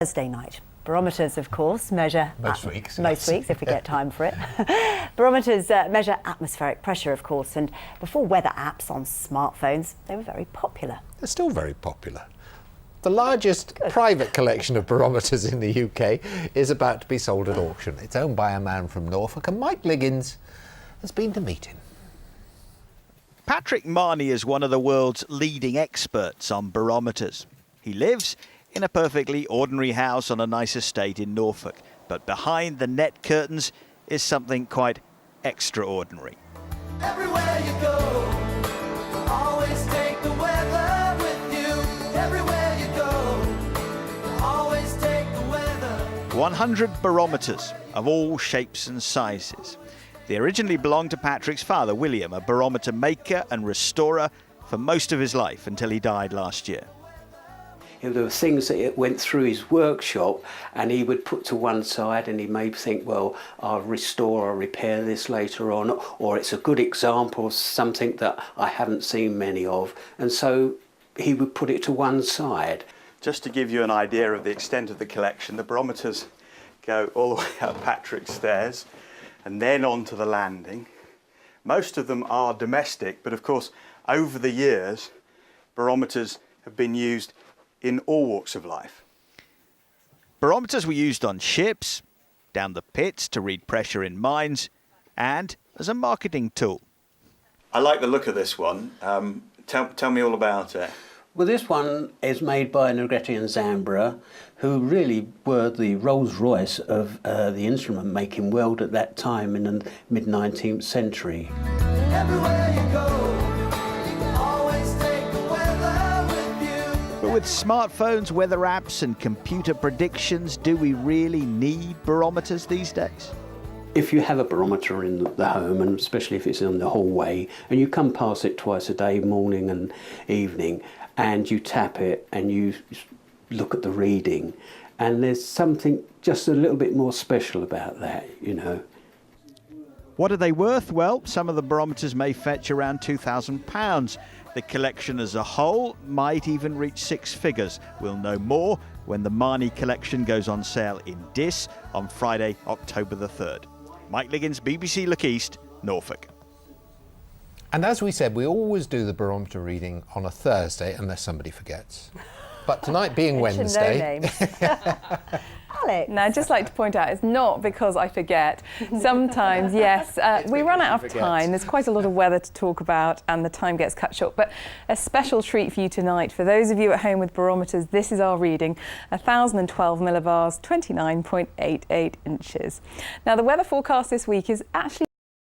Thursday night. Barometers, of course, measure... Most weeks, if we get time for it. Barometers measure atmospheric pressure, of course, and before weather apps on smartphones, they were very popular. They're still very popular. The largest private collection of barometers in the UK is about to be sold at auction. It's owned by a man from Norfolk, and Mike Liggins has been to meet him. Patrick Marnie is one of the world's leading experts on barometers. He lives in a perfectly ordinary house on a nice estate in Norfolk, but behind the net curtains is something quite extraordinary. Everywhere you go, always take the weather with you. Everywhere you go, always take the weather. 100 barometers of all shapes and sizes. They originally belonged to Patrick's father, William, a barometer maker and restorer for most of his life until he died last year. There were things that went through his workshop and he would put to one side, and he may think, well, I'll restore or repair this later on, or it's a good example of something that I haven't seen many of, and so he would put it to one side. Just to give you an idea of the extent of the collection, the barometers go all the way up Patrick's stairs and then onto the landing. Most of them are domestic, but of course over the years barometers have been used in all walks of life. Barometers were used on ships, down the pits to read pressure in mines, and as a marketing tool. I like the look of this one. Tell me all about it. Well, this one is made by Negretti and Zambra, who really were the Rolls-Royce of the instrument-making world at that time in the mid-19th century. Everywhere you go, always take the weather with you. But with smartphones, weather apps and computer predictions, do we really need barometers these days? If you have a barometer in the home, and especially if it's in the hallway, and you come past it twice a day, morning and evening, and you tap it and you look at the reading, and there's something just a little bit more special about that, you know. What are they worth? Well, some of the barometers may fetch around £2,000. The collection as a whole might even reach six figures. We'll know more when the Marnie collection goes on sale in Diss on Friday, October the 3rd. Mike Liggins, BBC Look East, Norfolk. And as we said, we always do the barometer reading on a Thursday, unless somebody forgets. But tonight being Wednesday... Alex. Now, I'd just like to point out, it's not because I forget. Sometimes, yes, we run out of time. There's quite a lot of weather to talk about and the time gets cut short. But a special treat for you tonight. For those of you at home with barometers, this is our reading, 1,012 millibars, 29.88 inches. Now, the weather forecast this week is actually